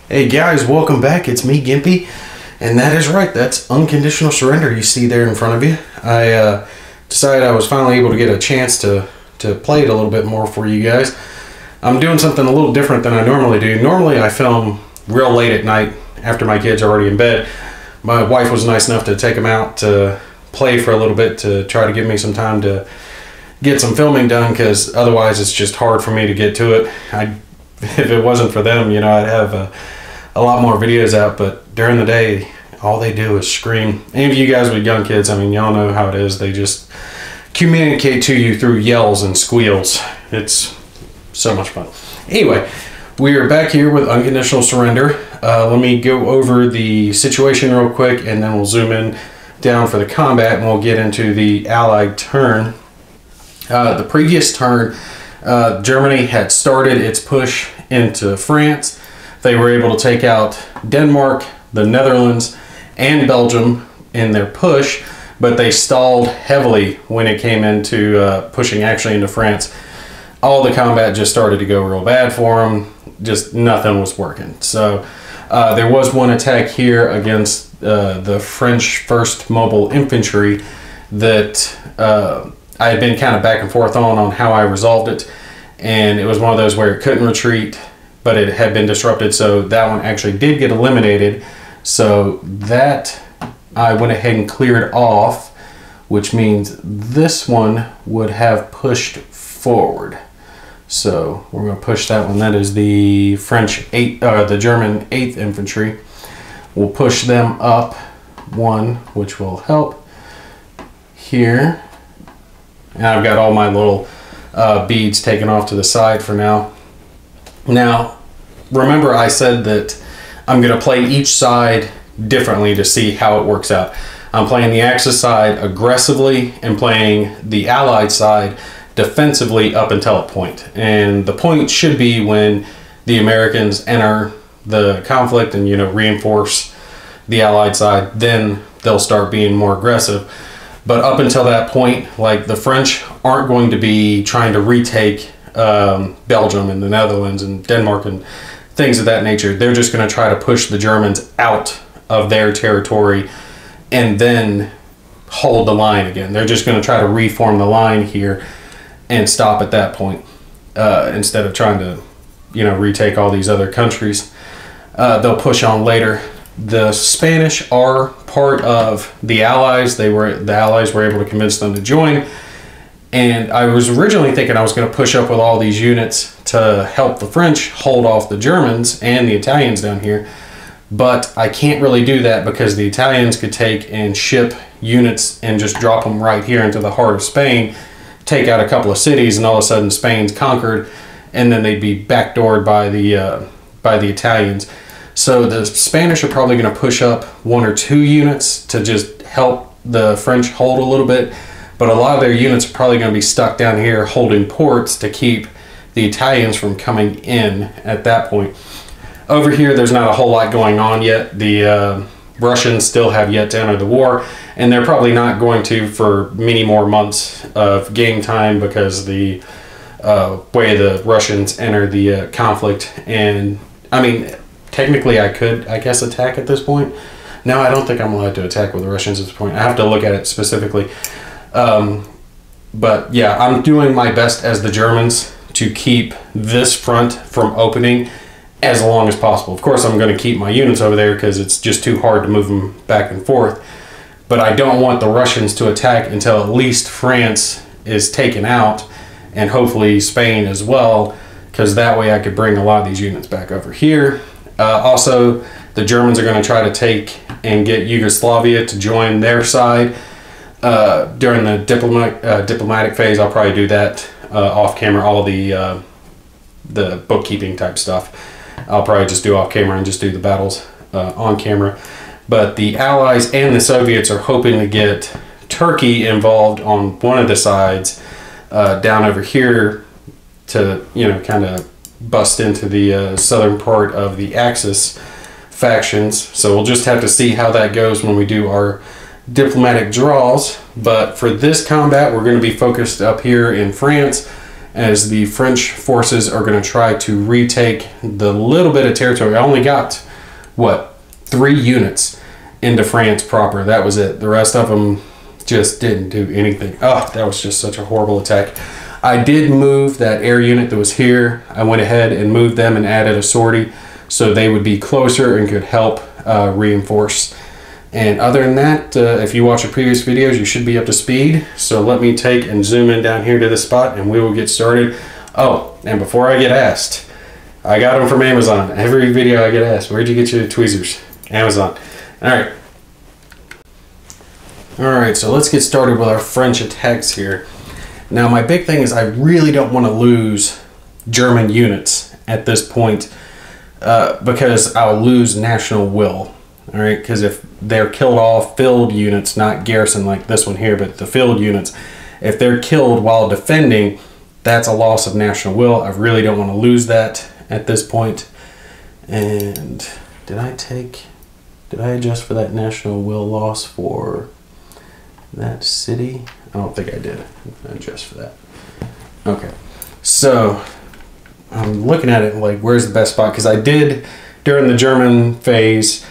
Hey guys, welcome back. It's me, Gimpy, and that is right. That's Unconditional Surrender you see there in front of you. I decided I was finally able to get a chance to play it a little bit more for you guys. I'm doing something a little different than I normally do. Normally I film real late at night after my kids are already in bed. My wife was nice enough to take them out to play for a little bit to try to give me some time to get some filming done, because otherwise it's just hard for me to get to it. If it wasn't for them, you know, I'd have a lot more videos out, but during the day all they do is scream. Any of you guys with young kids, I mean, y'all know how it is. They just communicate to you through yells and squeals. It's so much fun. Anyway, we are back here with Unconditional Surrender. Let me go over the situation real quick, and then we'll zoom in down for the combat, and we'll get into the Allied turn. The previous turn, Germany had started its push into France. They were able to take out Denmark, the Netherlands, and Belgium in their push, but they stalled heavily when it came into pushing actually into France. All the combat just started to go real bad for them. Just nothing was working. So there was one attack here against the French 1st Mobile Infantry that I had been kind of back and forth on how I resolved it. And it was one of those where it couldn't retreat, but it had been disrupted, so that one actually did get eliminated. So that I went ahead and cleared off, which means this one would have pushed forward. So we're going to push that one. That is the the German 8th Infantry. We'll push them up one, which will help here. And I've got all my little beads taken off to the side for now. Now, remember I said that I'm going to play each side differently to see how it works out. I'm playing the Axis side aggressively and playing the Allied side defensively up until a point. And the point should be when the Americans enter the conflict and, you know, reinforce the Allied side, then they'll start being more aggressive. But up until that point, like, the French aren't going to be trying to retake Belgium and the Netherlands and Denmark and things of that nature. They're just going to try to push the Germans out of their territory and then hold the line again. They're just going to try to reform the line here and stop at that point instead of trying to, you know, retake all these other countries. They'll push on later. The Spanish are part of the Allies. The Allies were able to convince them to join. And I was originally thinking I was going to push up with all these units to help the French hold off the Germans and the Italians down here. But I can't really do that because the Italians could take and ship units and just drop them right here into the heart of Spain, take out a couple of cities, and all of a sudden Spain's conquered, and then they'd be backdoored by the Italians. So the Spanish are probably going to push up 1 or 2 units to just help the French hold a little bit. But a lot of their units are probably going to be stuck down here holding ports to keep the Italians from coming in at that point. Over here, there's not a whole lot going on yet. The Russians still have yet to enter the war, and they're probably not going to for many more months of game time because the way the Russians enter the conflict. And, I mean, technically I could, I guess, attack at this point. No, I don't think I'm allowed to attack with the Russians at this point. I have to look at it specifically. But yeah, I'm doing my best as the Germans to keep this front from opening as long as possible. Of course, I'm going to keep my units over there because it's just too hard to move them back and forth. But I don't want the Russians to attack until at least France is taken out, and hopefully Spain as well, because that way I could bring a lot of these units back over here. Also, the Germans are going to try to take and get Yugoslavia to join their side. During the diplomatic phase, I'll probably do that off camera. All the bookkeeping type stuff I'll probably just do off camera and just do the battles on camera. But the Allies and the Soviets are hoping to get Turkey involved on one of the sides down over here to, you know, kind of bust into the southern part of the Axis factions. So we'll just have to see how that goes when we do our diplomatic draws. But for this combat, we're going to be focused up here in France, as the French forces are going to try to retake the little bit of territory. I only got, what, 3 units into France proper. That was it. The rest of them just didn't do anything. Oh, that was just such a horrible attack. I did move that air unit that was here. I went ahead and moved them and added a sortie so they would be closer and could help reinforce. And other than that, if you watch the previous videos, you should be up to speed. So let me take and zoom in down here to this spot and we will get started. Oh, and before I get asked, I got them from Amazon. Every video I get asked, where'd you get your tweezers? Amazon. All right. All right, so let's get started with our French attacks here. Now, my big thing is I really don't want to lose German units at this point because I'll lose national will. All right, because if they're killed off, field units, not garrison like this one here, but the field units, if they're killed while defending, that's a loss of national will. I really don't want to lose that at this point. And did I adjust for that national will loss for that city? I don't think I did adjust for that. Okay, so I'm looking at it like, where's the best spot? Because I did, during the German phase,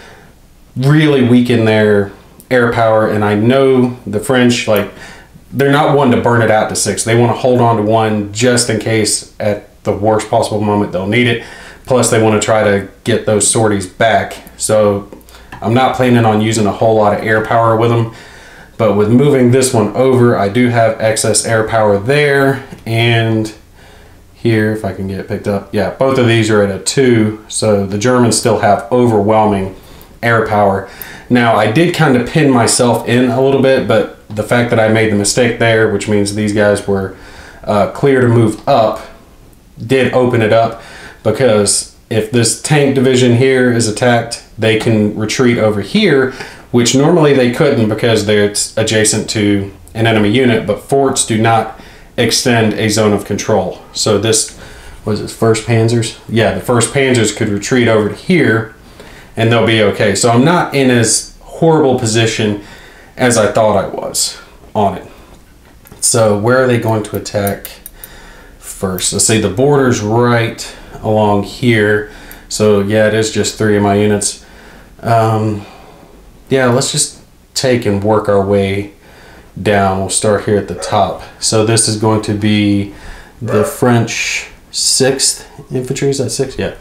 really weaken their air power, and I know the French, like, they're not one to burn it out to 6. They want to hold on to 1 just in case at the worst possible moment they'll need it. Plus they want to try to get those sorties back. So I'm not planning on using a whole lot of air power with them. But with moving this one over, I do have excess air power there. And here, if I can get it picked up. Yeah, both of these are at a 2. So the Germans still have overwhelming air power. Now, I did kind of pin myself in a little bit, but the fact that I made the mistake there, which means these guys were clear to move up, did open it up, because if this tank division here is attacked, they can retreat over here, which normally they couldn't because they're adjacent to an enemy unit, but forts do not extend a zone of control. So this, was it 1st Panzers? Yeah, the 1st Panzers could retreat over to here, and they'll be okay. So I'm not in as horrible position as I thought I was on it. So where are they going to attack first? Let's see, the border's right along here. So yeah, it is just 3 of my units. Yeah, let's just take and work our way down. We'll start here at the top. So this is going to be the French 6th Infantry. Is that 6? Yeah.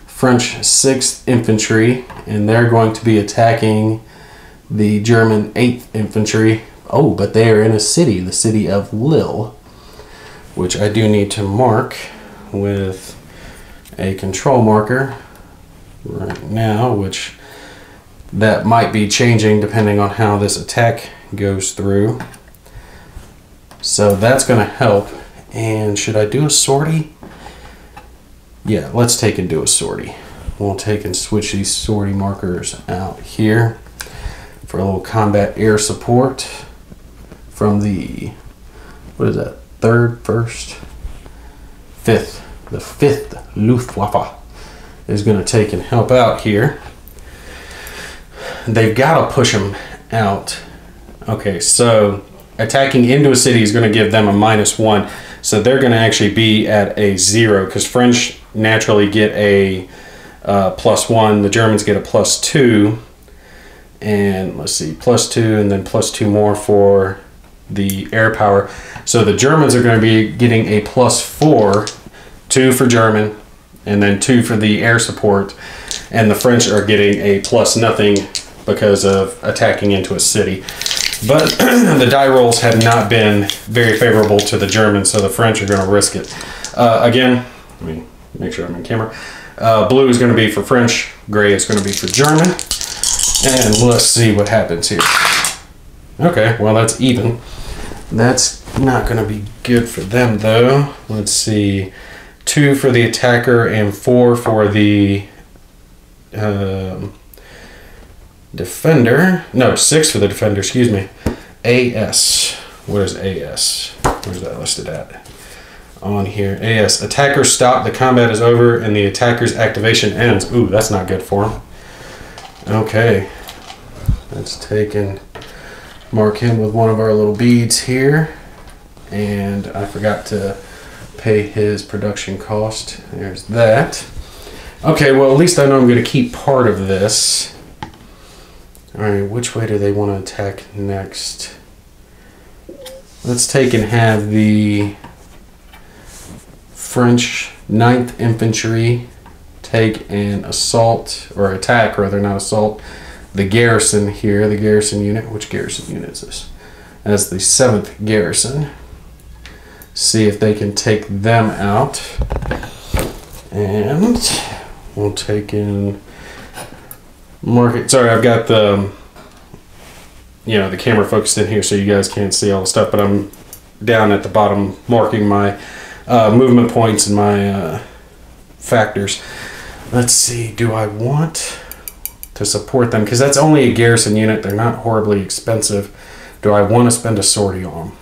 French 6th Infantry, and they're going to be attacking the German 8th Infantry. Oh, but they are in a city, the city of Lille, which I do need to mark with a control marker right now, which that might be changing depending on how this attack goes through. So that's going to help. And should I do a sortie? Yeah, let's take and do a sortie. We'll take and switch these sortie markers out here for a little combat air support from the, what is that, 3rd, 1st, 5th. The 5th Luftwaffe is going to take and help out here. They've got to push them out. Okay, so attacking into a city is going to give them a -1. So they're going to actually be at a 0 because French naturally get a +1. The Germans get a +2. And let's see, +2 and then +2 more for the air power. So the Germans are going to be getting a +4, 2 for German, and then 2 for the air support. And the French are getting a +0 because of attacking into a city. But the die rolls have not been very favorable to the Germans, so the French are going to risk it. Again, let me make sure I'm on camera. Blue is going to be for French, gray is going to be for German. And let's see what happens here. Okay, well that's even. That's not going to be good for them though. Let's see. 2 for the attacker and 4 for the defender. No, 6 for the defender, excuse me. AS. What is AS? Where's that listed at? On here. AS. Attacker stop. The combat is over and the attacker's activation ends. Ooh, that's not good for him. Okay. Let's take and mark him with one of our little beads here. And I forgot to pay his production cost. There's that. Okay, well, at least I know I'm going to keep part of this. Alright, which way do they want to attack next? Let's take and have the French 9th Infantry take an assault, or attack rather, not assault, the garrison here, the garrison unit. Which garrison unit is this? That's the 7th garrison. See if they can take them out. And we'll take in market. Sorry, I've got the the camera focused in here so you guys can't see all the stuff, but I'm down at the bottom marking my movement points and my factors. Let's see, do I want to support them? Because that's only a garrison unit. They're not horribly expensive. Do I want to spend a sortie on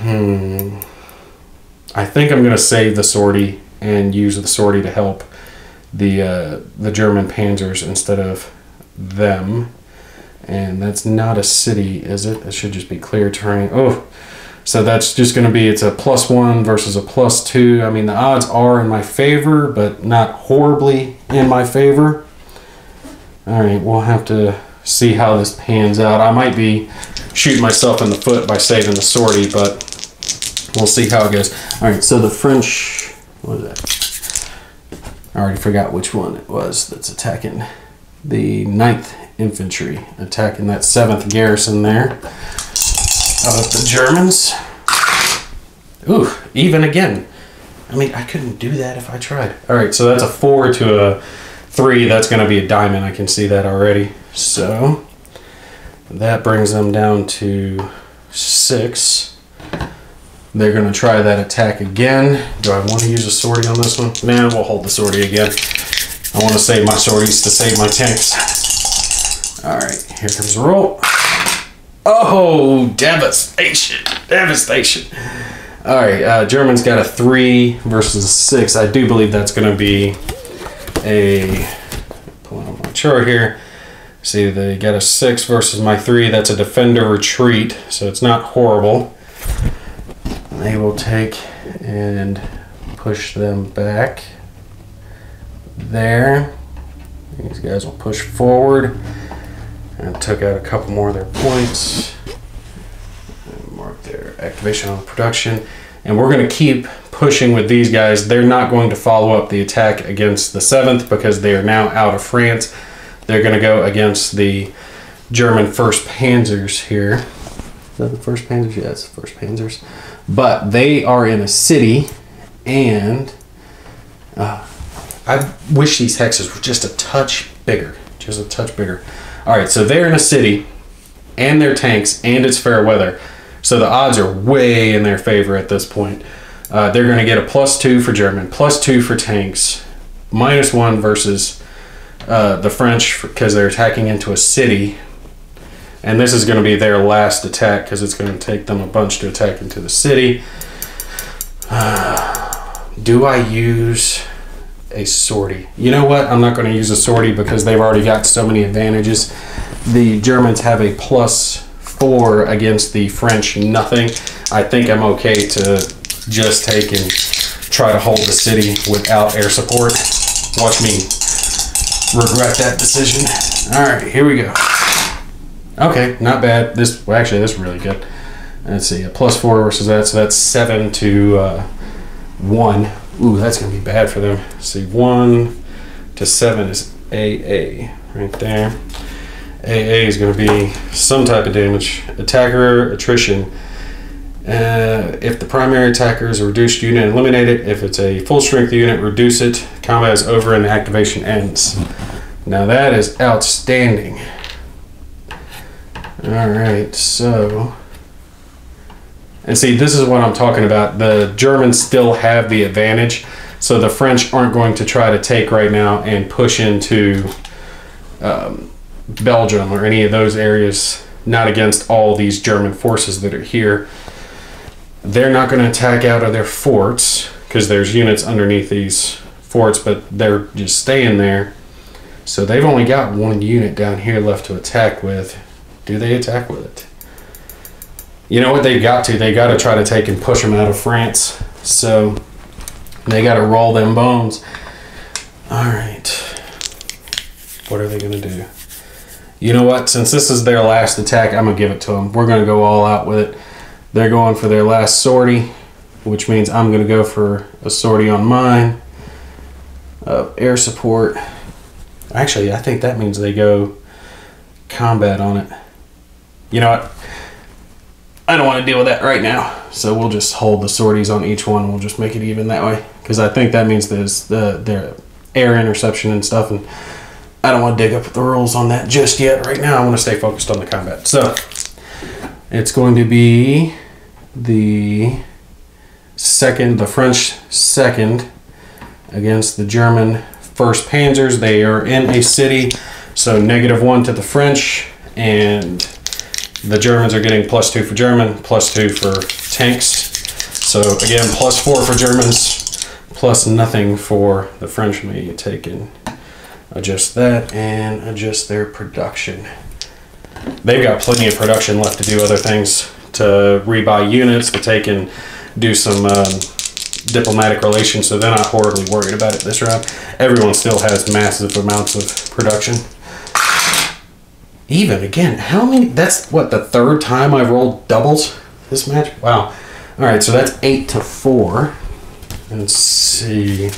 them? I think I'm going to save the sortie and use the sortie to help the German panzers instead of them. And that's not a city, is it? It should just be clear terrain. Oh, so that's just going to be, it's a +1 versus a +2. I mean, the odds are in my favor, but not horribly in my favor. All right, we'll have to see how this pans out. I might be shooting myself in the foot by saving the sortie, but we'll see how it goes. All right, so the French, what is that? I already forgot which one it was that's attacking. The 9th Infantry attacking that 7th garrison there of the Germans. Ooh, even again. I mean, I couldn't do that if I tried. All right, so that's a 4 to a 3. That's going to be a diamond. I can see that already. So that brings them down to 6. They're going to try that attack again. Do I want to use a sortie on this one? Nah, we'll hold the sortie again. I want to save my sorties to save my tanks. All right, here comes the roll. Oh, devastation, devastation. All right, German's got a 3 versus a 6. I do believe that's going to be a, pulling up my chart here. See, they got a 6 versus my 3. That's a defender retreat, so it's not horrible. They will take and push them back there. These guys will push forward. And took out a couple more of their points. And mark their activation on production. And we're going to keep pushing with these guys. They're not going to follow up the attack against the 7th because they are now out of France. They're going to go against the German 1st Panzers here. Is that the 1st Panzers? Yeah, it's the 1st Panzers. But they are in a city, and I wish these hexes were just a touch bigger. Just a touch bigger. All right, so they're in a city, and they're tanks, and it's fair weather. So the odds are way in their favor at this point. They're going to get a +2 for German, +2 for tanks, -1 versus the French because they're attacking into a city. And this is going to be their last attack because it's going to take them a bunch to attack into the city. Do I use a sortie? You know what? I'm not going to use a sortie because they've already got so many advantages. The Germans have a +4 against the French nothing. I think I'm okay to just take and try to hold the city without air support. Watch me regret that decision. All right, here we go. Okay, not bad. This, well, actually, this is really good. Let's see, a +4 versus that, so that's 7 to 1. Ooh, that's going to be bad for them. Let's see, 1 to 7 is AA right there. AA is going to be some type of damage. Attacker attrition. If the primary attacker is a reduced unit, eliminate it. If it's a full strength unit, reduce it. Combat is over and the activation ends. Now that is outstanding. Alright, so... And see, this is what I'm talking about. The Germans still have the advantage, so the French aren't going to try to take right now and push into Belgium or any of those areas, not against all these German forces that are here. They're not going to attack out of their forts because there's units underneath these forts, but they're just staying there. So they've only got 1 unit down here left to attack with. Do they attack with it? You know what they've got to? They got to try to take and push them out of France. So they got to roll them bones. All right. What are they going to do? You know what? Since this is their last attack, I'm going to give it to them. We're going to go all out with it. They're going for their last sortie, which means I'm going to go for a sortie on mine of air support. Actually, I think that means they go combat on it. You know what? I don't want to deal with that right now. So we'll just hold the sorties on each one. We'll just make it even that way. Because I think that means there's the air interception and stuff. And I don't want to dig up the rules on that just yet. Right now, I want to stay focused on the combat. So it's going to be the French 2nd against the German 1st Panzers. They are in a city, so -1 to the French, and the Germans are getting +2 for German, +2 for tanks. So again, +4 for Germans, +0 for the French. Let me take and adjust that and adjust their production. They've got plenty of production left to do other things, to rebuy units, to take and do some diplomatic relations, so they're not horribly worried about it this round. Everyone still has massive amounts of production. Even again, how many? That's what, the 3rd time I've rolled doubles this match? Wow. All right, so that's 8 to 4. Let's see.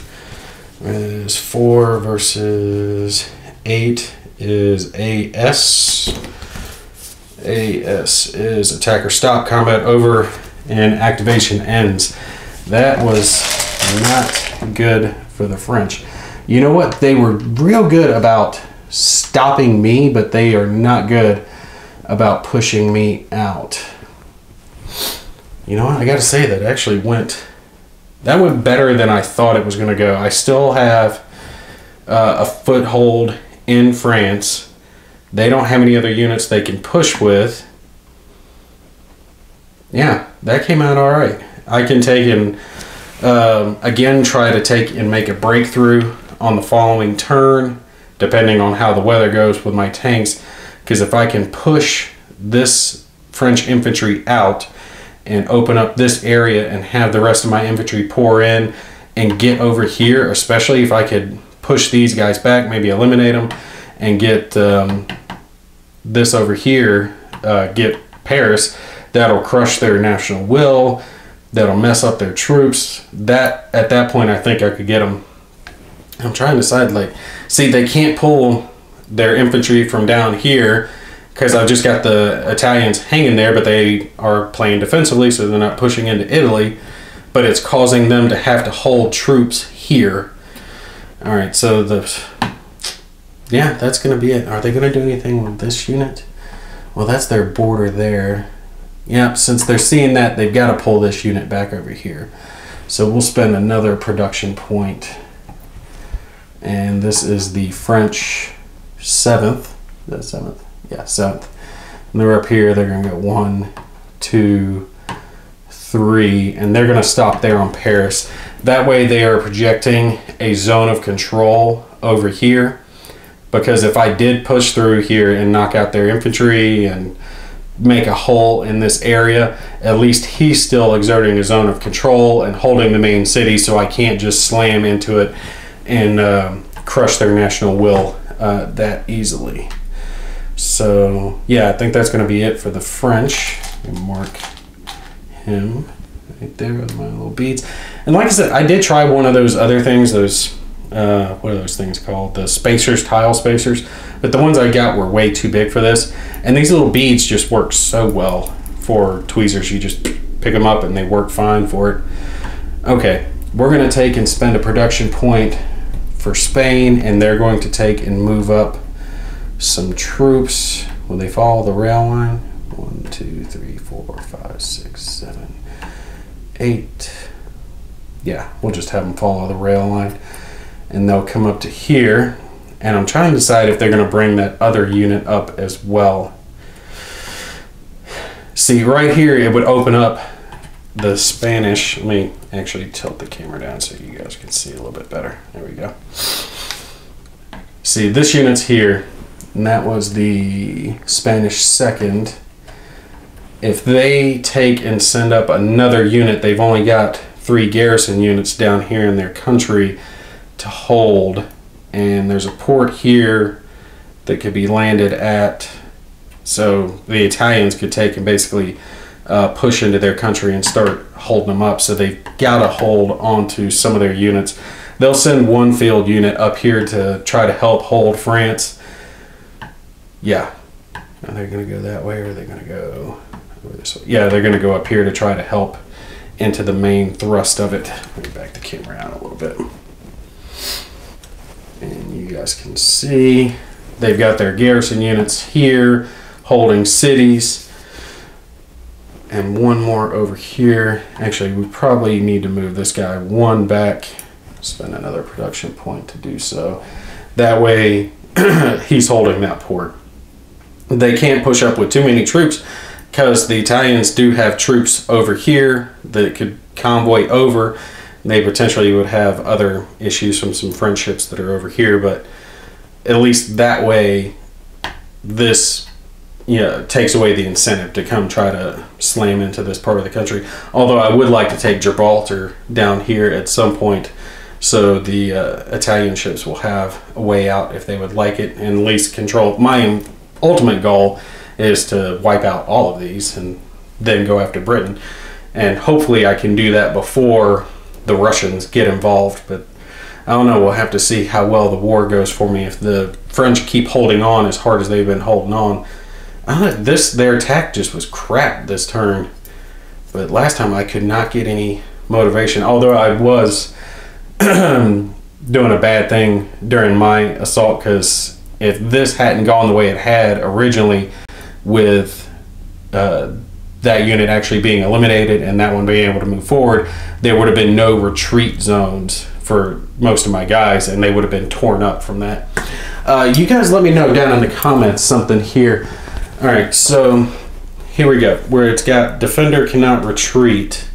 Is 4 versus 8 is AS. AS is attacker stop, combat over, and activation ends. That was not good for the French. You know what? They were real good about stopping me, but they are not good about pushing me out. You know what? I got to say that actually went better than I thought it was going to go. I still have a foothold in France. They don't have any other units they can push with. Yeah, that came out all right. I can take and again try to take and make a breakthrough on the following turn, depending on how the weather goes with my tanks. Because if I can push this French infantry out and open up this area and have the rest of my infantry pour in and get over here, especially if I could push these guys back, maybe eliminate them, and get this over here, get Paris, that'll crush their national will, that'll mess up their troops. That, at that point, I think I could get them. I'm trying to decide, like, see, they can't pull their infantry from down here because I've just got the Italians hanging there, but they are playing defensively, so they're not pushing into Italy, but it's causing them to have to hold troops here. All right, so yeah, that's going to be it. Are they going to do anything with this unit? Well, that's their border there. Yeah, since they're seeing that, they've got to pull this unit back over here. So we'll spend another production point. And this is the French 7th. Is that 7th? Yeah, 7th. And they're up here. They're going to go 1, 2, 3. And they're going to stop there on Paris. That way they are projecting a zone of control over here. Because if I did push through here and knock out their infantry and make a hole in this area, at least he's still exerting a zone of control and holding the main city, so I can't just slam into it and crush their national will that easily. So yeah, I think that's going to be it for the French. Mark him right there with my little beads. And like I said, I did try one of those other things, those what are those things called? The spacers, tile spacers. But the ones I got were way too big for this. And these little beads just work so well for tweezers. You just pick them up and they work fine for it. Okay, we're going to take and spend a production point for Spain, and they're going to take and move up some troops. Will they follow the rail line? 1, 2, 3, 4, 5, 6, 7, 8. Yeah, we'll just have them follow the rail line. And they'll come up to here. And I'm trying to decide if they're going to bring that other unit up as well. See, right here, it would open up the Spanish. Let me actually tilt the camera down so you guys can see a little bit better. There we go. See, this unit's here, and that was the Spanish 2nd. if they take and send up another unit, they've only got 3 garrison units down here in their country to hold, and there's a port here that could be landed at, so the Italians could take and basically push into their country and start holding them up. So they've got to hold on to some of their units. They'll send 1 field unit up here to try to help hold France. Yeah. Are they going to go that way, or are they going to go over this way? Yeah, they're going to go up here to try to help into the main thrust of it. Let me back the camera out a little bit. And you guys can see they've got their garrison units here holding cities. And 1 more over here. Actually, we probably need to move this guy 1 back. Spend another production point to do so. That way, he's holding that port. They can't push up with too many troops because the Italians do have troops over here that could convoy over. They potentially would have other issues from some French ships that are over here, but at least that way, this takes away the incentive to come try to slam into this part of the country. Although I would like to take Gibraltar down here at some point, so the Italian ships will have a way out if they would like it, and at least control. My ultimate goal is to wipe out all of these and then go after Britain, and hopefully I can do that before the Russians get involved. But I don't know, we'll have to see how well the war goes for me. If the French keep holding on as hard as they've been holding on, their attack just was crap this turn. But last time I could not get any motivation, although I was doing a bad thing during my assault, because if this hadn't gone the way it had originally, with that unit actually being eliminated and that one being able to move forward, there would have been no retreat zones for most of my guys, and they would have been torn up from that. You guys let me know down in the comments something here. All right, so here we go, where it's got defender cannot retreat.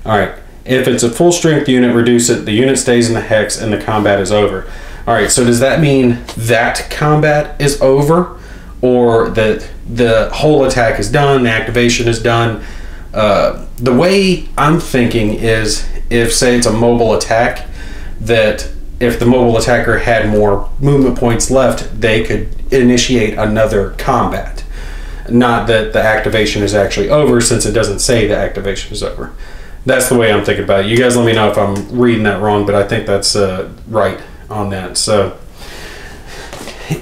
All right, if it's a full strength unit, reduce it, the unit stays in the hex and the combat is over. All right, so does that mean that combat is over, or that the whole attack is done, the activation is done? The way I'm thinking is, if say it's a mobile attack, that if the mobile attacker had more movement points left, they could initiate another combat. Not that the activation is actually over, since it doesn't say the activation is over. That's the way I'm thinking about it. You guys let me know if I'm reading that wrong, but I think that's right on that. So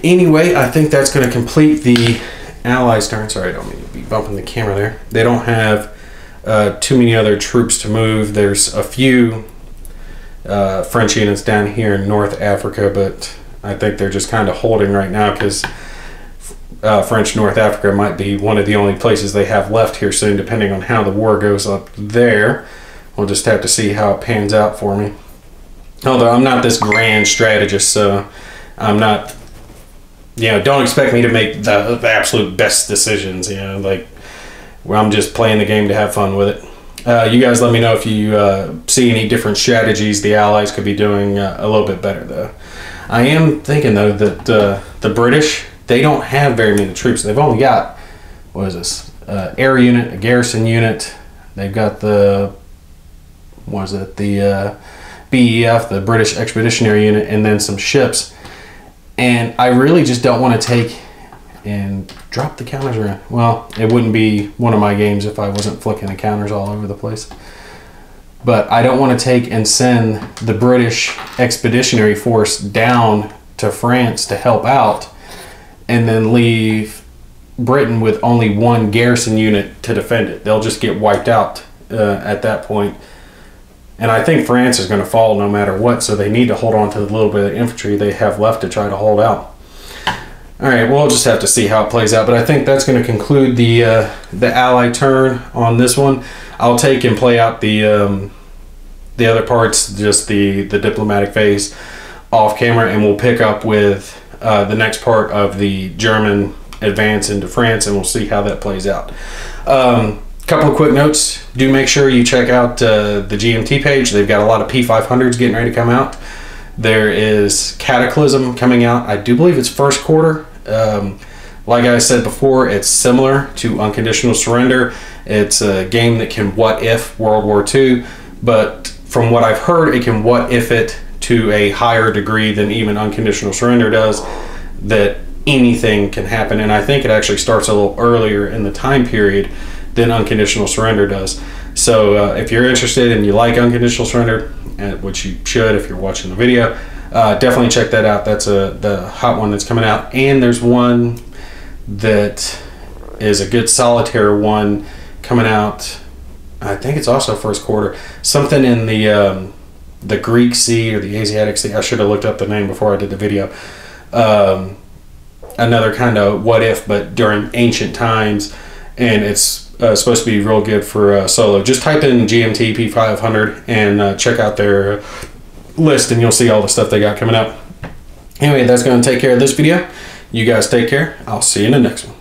anyway, I think that's going to complete the Allies' turn. Sorry, I don't mean to be bumping the camera there. They don't have too many other troops to move. There's a few French units down here in North Africa, but I think they're just kind of holding right now, because French North Africa might be one of the only places they have left here soon, depending on how the war goes up there. We'll just have to see how it pans out for me. Although I'm not this grand strategist, so I'm not, don't expect me to make the absolute best decisions, like, where I'm just playing the game to have fun with it. You guys let me know if you see any different strategies the Allies could be doing a little bit better, though. I am thinking, though, that the British, they don't have very many troops. They've only got, what is this, air unit, a garrison unit. They've got the, what is it, the BEF, the British Expeditionary Unit, and then some ships. And I really just don't want to take and drop the counters around. Well, it wouldn't be one of my games if I wasn't flicking the counters all over the place. But I don't want to take and send the British Expeditionary Force down to France to help out, and then leave Britain with only 1 garrison unit to defend it. They'll just get wiped out at that point. And I think France is going to fall no matter what, so they need to hold on to the little bit of infantry they have left to try to hold out. All right, we'll just have to see how it plays out, but I think that's going to conclude the Ally turn on this one. I'll take and play out the other parts, just the diplomatic phase, off camera, and we'll pick up with the next part of the German advance into France, and we'll see how that plays out. Couple of quick notes. Do make sure you check out the GMT page. They've got a lot of P500s getting ready to come out. There is Cataclysm coming out. I do believe it's first quarter. Like I said before, it's similar to Unconditional Surrender. It's a game that can what if World War II, but from what I've heard, it can what if it to a higher degree than even Unconditional Surrender does, that anything can happen. And I think it actually starts a little earlier in the time period than Unconditional Surrender does. So if you're interested and you like Unconditional Surrender, which you should if you're watching the video, definitely check that out. That's the hot one that's coming out. And there's one that is a good solitaire one coming out, I think it's also first quarter, something in the Greek Sea or the Asiatic Sea. I should have looked up the name before I did the video. Another kind of what if, but during ancient times, and it's supposed to be real good for solo. Just type in GMT P500 and check out their list, and you'll see all the stuff they got coming out. Anyway, that's going to take care of this video. You guys take care. I'll see you in the next one.